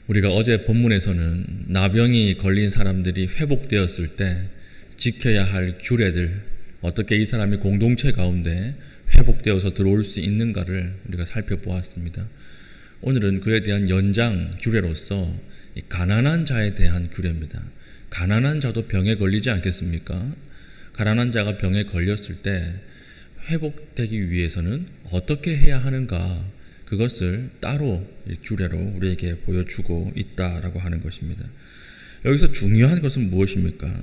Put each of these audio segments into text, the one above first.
우리가 어제 본문에서는 나병이 걸린 사람들이 회복되었을 때 지켜야 할 규례들, 어떻게 이 사람이 공동체 가운데 회복되어서 들어올 수 있는가를 우리가 살펴보았습니다. 오늘은 그에 대한 연장 규례로서 가난한 자에 대한 규례입니다. 가난한 자도 병에 걸리지 않겠습니까? 가난한 자가 병에 걸렸을 때 회복되기 위해서는 어떻게 해야 하는가, 그것을 따로 규례로 우리에게 보여주고 있다라고 하는 것입니다. 여기서 중요한 것은 무엇입니까?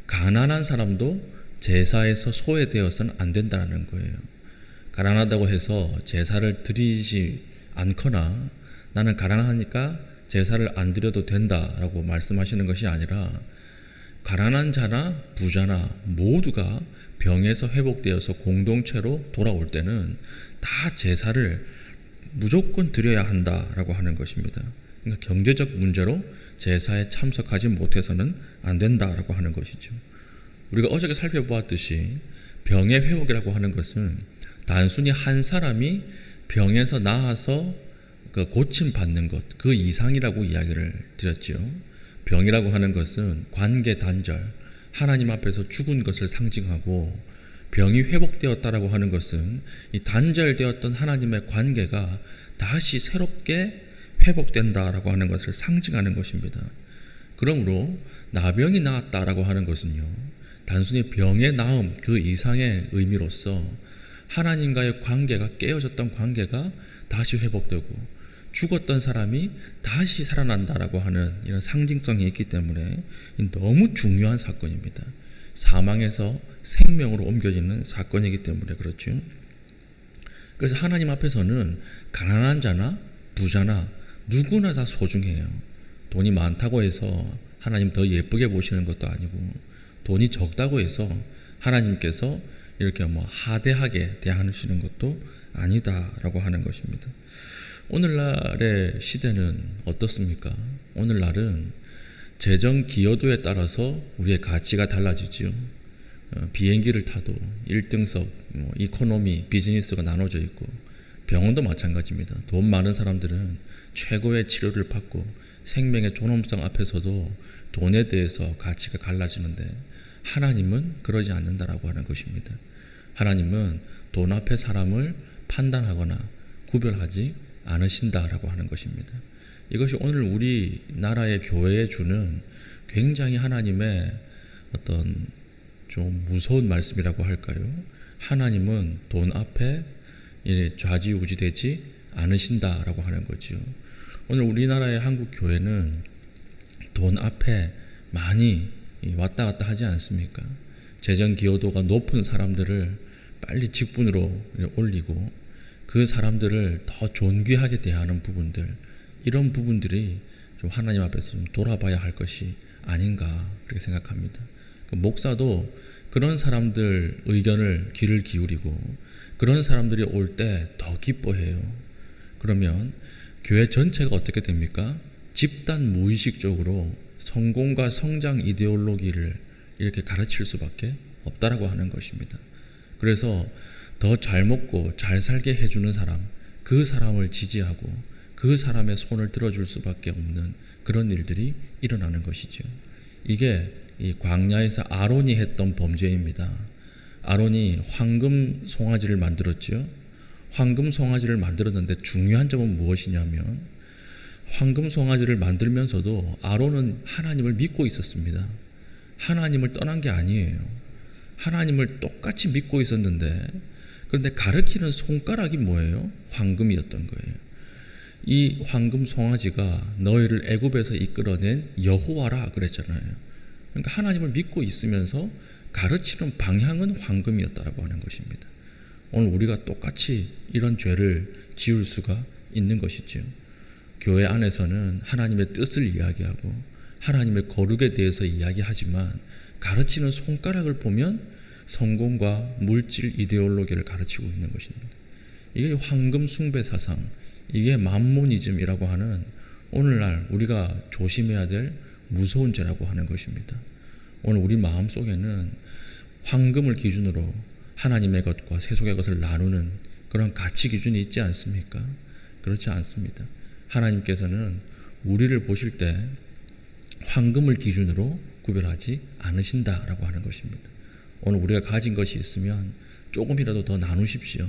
가난한 사람도 제사에서 소외되어서는 안 된다는 거예요. 가난하다고 해서 제사를 드리지 않거나 나는 가난하니까 제사를 안 드려도 된다라고 말씀하시는 것이 아니라, 가난한 자나 부자나 모두가 병에서 회복되어서 공동체로 돌아올 때는 다 제사를 무조건 드려야 한다라고 하는 것입니다. 그러니까 경제적 문제로 제사에 참석하지 못해서는 안 된다라고 하는 것이죠. 우리가 어저께 살펴보았듯이 병의 회복이라고 하는 것은 단순히 한 사람이 병에서 나아서 고침받는 것, 그 이상이라고 이야기를 드렸죠. 병이라고 하는 것은 관계 단절, 하나님 앞에서 죽은 것을 상징하고, 병이 회복되었다라고 하는 것은 이 단절되었던 하나님의 관계가 다시 새롭게 회복된다라고 하는 것을 상징하는 것입니다. 그러므로 나병이 나았다라고 하는 것은요, 단순히 병의 나음 그 이상의 의미로서 하나님과의 관계가, 깨어졌던 관계가 다시 회복되고 죽었던 사람이 다시 살아난다라고 하는 이런 상징성이 있기 때문에 너무 중요한 사건입니다. 사망에서 생명으로 옮겨지는 사건이기 때문에 그렇죠. 그래서 하나님 앞에서는 가난한 자나 부자나 누구나 다 소중해요. 돈이 많다고 해서 하나님 더 예쁘게 보시는 것도 아니고, 돈이 적다고 해서 하나님께서 이렇게 하대하게 대하시는 것도 아니다라고 하는 것입니다. 오늘날의 시대는 어떻습니까? 오늘날은 재정 기여도에 따라서 우리의 가치가 달라지죠. 비행기를 타도 1등석, 이코노미, 비즈니스가 나눠져 있고, 병원도 마찬가지입니다. 돈 많은 사람들은 최고의 치료를 받고 생명의 존엄성 앞에서도 돈에 대해서 가치가 갈라지는데, 하나님은 그러지 않는다라고 하는 것입니다. 하나님은 돈 앞에 사람을 판단하거나 구별하지 않으신다라고 하는 것입니다. 이것이 오늘 우리나라의 교회에 주는 굉장히 하나님의 어떤 좀 무서운 말씀이라고 할까요? 하나님은 돈 앞에 좌지우지되지 않으신다라고 하는 거죠. 오늘 우리나라의 한국 교회는 돈 앞에 많이 왔다 갔다 하지 않습니까? 재정 기여도가 높은 사람들을 빨리 직분으로 올리고, 그 사람들을 더 존귀하게 대하는 부분들, 이런 부분들이 좀 하나님 앞에서 좀 돌아봐야 할 것이 아닌가 그렇게 생각합니다. 목사도 그런 사람들 의견을 귀를 기울이고 그런 사람들이 올 때 더 기뻐해요. 그러면 교회 전체가 어떻게 됩니까? 집단 무의식적으로 성공과 성장 이데올로기를 이렇게 가르칠 수밖에 없다라고 하는 것입니다. 그래서 더 잘 먹고 잘 살게 해주는 사람, 그 사람을 지지하고 그 사람의 손을 들어줄 수밖에 없는 그런 일들이 일어나는 것이죠. 이게 이 광야에서 아론이 했던 범죄입니다. 아론이 황금 송아지를 만들었죠. 황금 송아지를 만들었는데 중요한 점은 무엇이냐면, 황금 송아지를 만들면서도 아론은 하나님을 믿고 있었습니다. 하나님을 떠난 게 아니에요. 하나님을 똑같이 믿고 있었는데, 그런데 가르치는 손가락이 뭐예요? 황금이었던 거예요. 이 황금 송아지가 너희를 애굽에서 이끌어낸 여호와라 그랬잖아요. 그러니까 하나님을 믿고 있으면서 가르치는 방향은 황금이었다라고 하는 것입니다. 오늘 우리가 똑같이 이런 죄를 지을 수가 있는 것이죠. 교회 안에서는 하나님의 뜻을 이야기하고 하나님의 거룩에 대해서 이야기하지만, 가르치는 손가락을 보면 성공과 물질 이데올로기를 가르치고 있는 것입니다. 이게 황금 숭배 사상, 이게 맘모니즘이라고 하는 오늘날 우리가 조심해야 될 무서운 죄라고 하는 것입니다. 오늘 우리 마음속에는 황금을 기준으로 하나님의 것과 세속의 것을 나누는 그런 가치 기준이 있지 않습니까? 그렇지 않습니다. 하나님께서는 우리를 보실 때 황금을 기준으로 구별하지 않으신다라고 하는 것입니다. 오늘 우리가 가진 것이 있으면 조금이라도 더 나누십시오.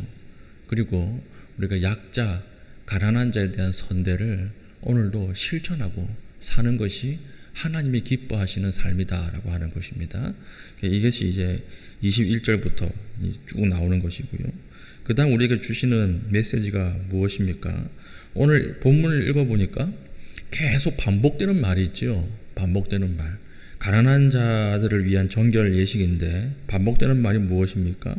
그리고 우리가 약자, 가난한 자에 대한 선대를 오늘도 실천하고 사는 것이 하나님이 기뻐하시는 삶이다라고 하는 것입니다. 이것이 이제 21절부터 쭉 나오는 것이고요. 그 다음 우리에게 주시는 메시지가 무엇입니까? 오늘 본문을 읽어보니까 계속 반복되는 말이 있죠. 반복되는 말. 가난한 자들을 위한 정결 예식인데 반복되는 말이 무엇입니까?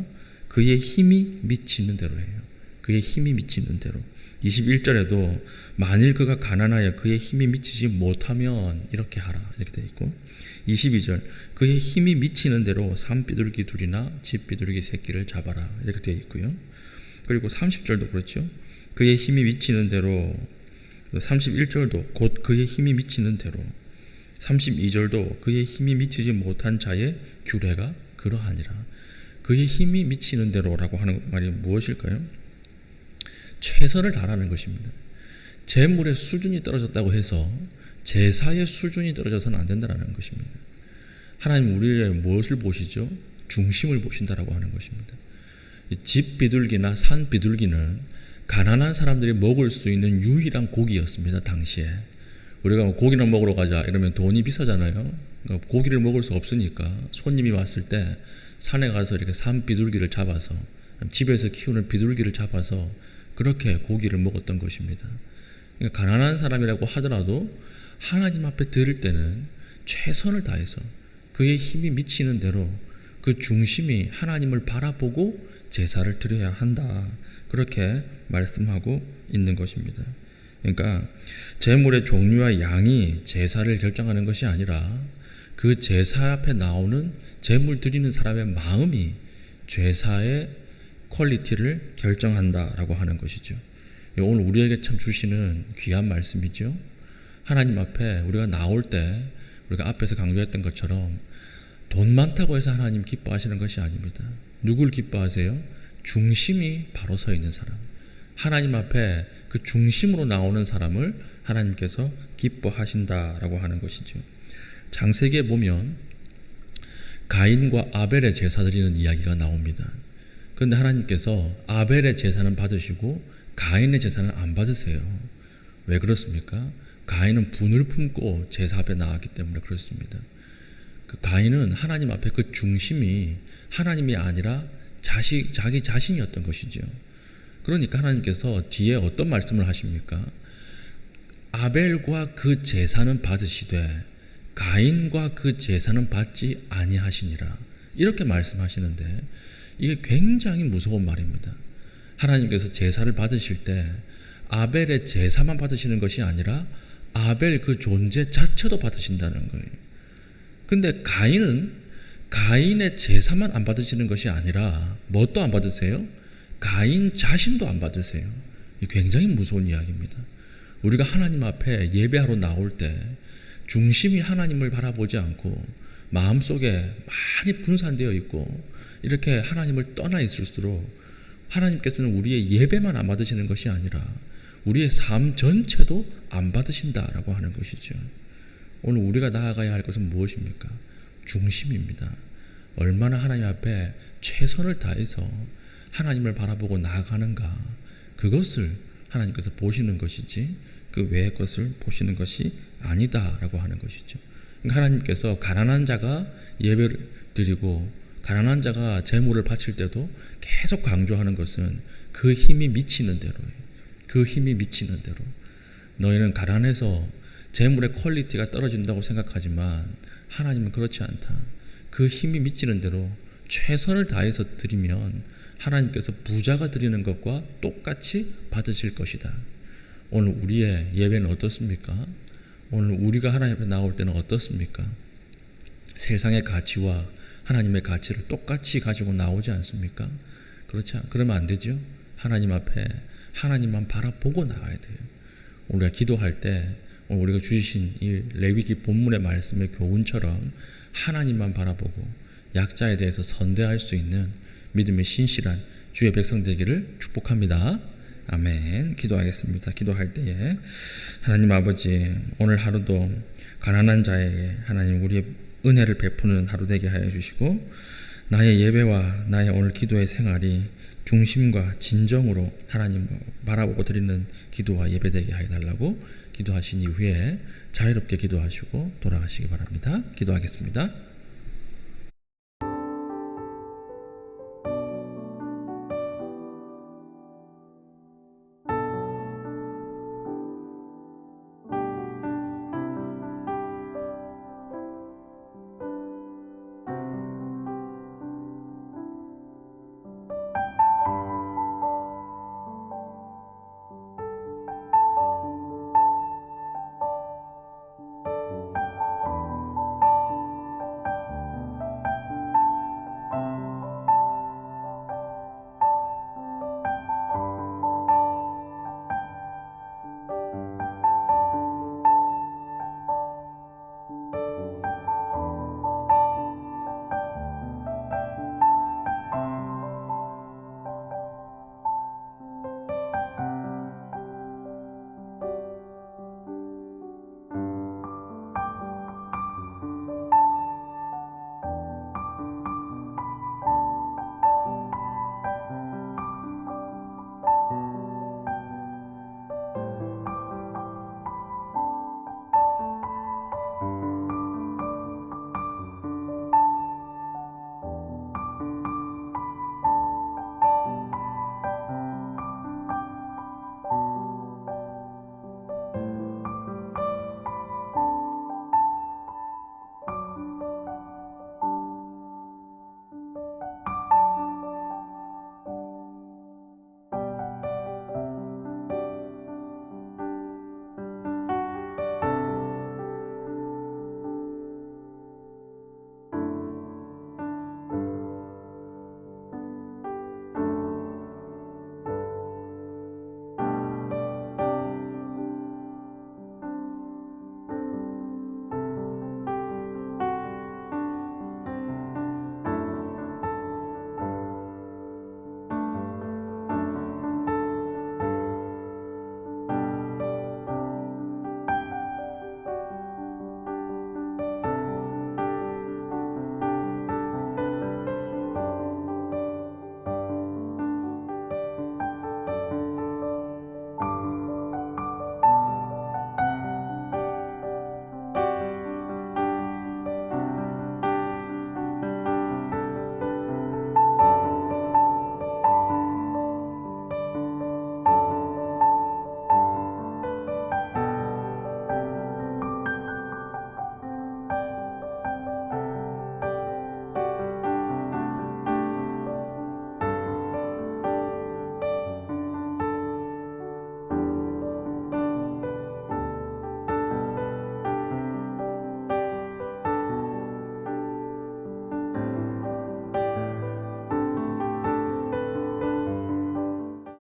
그의 힘이 미치는 대로예요. 그의 힘이 미치는 대로. 21절에도 만일 그가 가난하여 그의 힘이 미치지 못하면 이렇게 하라 이렇게 되어 있고, 22절 그의 힘이 미치는 대로 산비둘기 둘이나 집비둘기 새끼를 잡아라 이렇게 되어 있고요. 그리고 30절도 그렇죠. 그의 힘이 미치는 대로, 31절도 곧 그의 힘이 미치는 대로, 32절도 그의 힘이 미치지 못한 자의 규례가 그러하니라. 그의 힘이 미치는 대로라고 하는 말이 무엇일까요? 최선을 다하는 것입니다. 재물의 수준이 떨어졌다고 해서 제사의 수준이 떨어져서는 안 된다는 것입니다. 하나님 우리의 무엇을 보시죠? 중심을 보신다라고 하는 것입니다. 집 비둘기나 산 비둘기는 가난한 사람들이 먹을 수 있는 유일한 고기였습니다. 당시에 우리가 고기나 먹으러 가자 이러면 돈이 비싸잖아요. 그러니까 고기를 먹을 수 없으니까 손님이 왔을 때 산에 가서 이렇게 산 비둘기를 잡아서, 집에서 키우는 비둘기를 잡아서 그렇게 고기를 먹었던 것입니다. 그러니까 가난한 사람이라고 하더라도 하나님 앞에 드릴 때는 최선을 다해서 그의 힘이 미치는 대로 그 중심이 하나님을 바라보고 제사를 드려야 한다. 그렇게 말씀하고 있는 것입니다. 그러니까 제물의 종류와 양이 제사를 결정하는 것이 아니라 그 제사 앞에 나오는 제물 드리는 사람의 마음이 제사의 퀄리티를 결정한다라고 하는 것이죠. 오늘 우리에게 참 주시는 귀한 말씀이죠. 하나님 앞에 우리가 나올 때 우리가 앞에서 강조했던 것처럼 돈 많다고 해서 하나님 기뻐하시는 것이 아닙니다. 누굴 기뻐하세요? 중심이 바로 서 있는 사람. 하나님 앞에 그 중심으로 나오는 사람을 하나님께서 기뻐하신다라고 하는 것이죠. 창세기에 보면 가인과 아벨의 제사 드리는 이야기가 나옵니다. 그런데 하나님께서 아벨의 제사는 받으시고 가인의 제사는 안 받으세요. 왜 그렇습니까? 가인은 분을 품고 제사 앞에 나왔기 때문에 그렇습니다. 그 가인은 하나님 앞에 그 중심이 하나님이 아니라 자기 자신이었던 것이죠. 그러니까 하나님께서 뒤에 어떤 말씀을 하십니까? 아벨과 그 제사는 받으시되 가인과 그 제사는 받지 아니하시니라. 이렇게 말씀하시는데 이게 굉장히 무서운 말입니다. 하나님께서 제사를 받으실 때 아벨의 제사만 받으시는 것이 아니라 아벨 그 존재 자체도 받으신다는 거예요. 근데 가인은 가인의 제사만 안 받으시는 것이 아니라 뭣도 안 받으세요? 가인 자신도 안 받으세요. 이게 굉장히 무서운 이야기입니다. 우리가 하나님 앞에 예배하러 나올 때 중심이 하나님을 바라보지 않고 마음속에 많이 분산되어 있고 이렇게 하나님을 떠나 있을수록 하나님께서는 우리의 예배만 안 받으시는 것이 아니라 우리의 삶 전체도 안 받으신다라고 하는 것이죠. 오늘 우리가 나아가야 할 것은 무엇입니까? 중심입니다. 얼마나 하나님 앞에 최선을 다해서 하나님을 바라보고 나아가는가, 그것을 하나님께서 보시는 것이지 그 외의 것을 보시는 것이 아니다라고 하는 것이죠. 그러니까 하나님께서 가난한 자가 예배를 드리고 가난한 자가 제물을 바칠 때도 계속 강조하는 것은 그 힘이 미치는 대로예요. 그 힘이 미치는 대로. 너희는 가난해서 제물의 퀄리티가 떨어진다고 생각하지만 하나님은 그렇지 않다. 그 힘이 미치는 대로 최선을 다해서 드리면 하나님께서 부자가 드리는 것과 똑같이 받으실 것이다. 오늘 우리의 예배는 어떻습니까? 오늘 우리가 하나님 앞에 나올 때는 어떻습니까? 세상의 가치와 하나님의 가치를 똑같이 가지고 나오지 않습니까? 그렇지 그러면 안 되죠. 하나님 앞에 하나님만 바라보고 나와야 돼요. 우리가 기도할 때 오늘 우리가 주신 이 레위기 본문의 말씀의 교훈처럼 하나님만 바라보고 약자에 대해서 선대할 수 있는 믿음의 신실한 주의 백성 되기를 축복합니다. 아멘. 기도하겠습니다. 기도할 때에 하나님 아버지, 오늘 하루도 가난한 자에게 하나님 우리의 은혜를 베푸는 하루 되게 하여 주시고, 나의 예배와 나의 오늘 기도의 생활이 중심과 진정으로 하나님 바라보고 드리는 기도와 예배 되게 하여 달라고 기도하신 이후에 자유롭게 기도하시고 돌아가시기 바랍니다. 기도하겠습니다.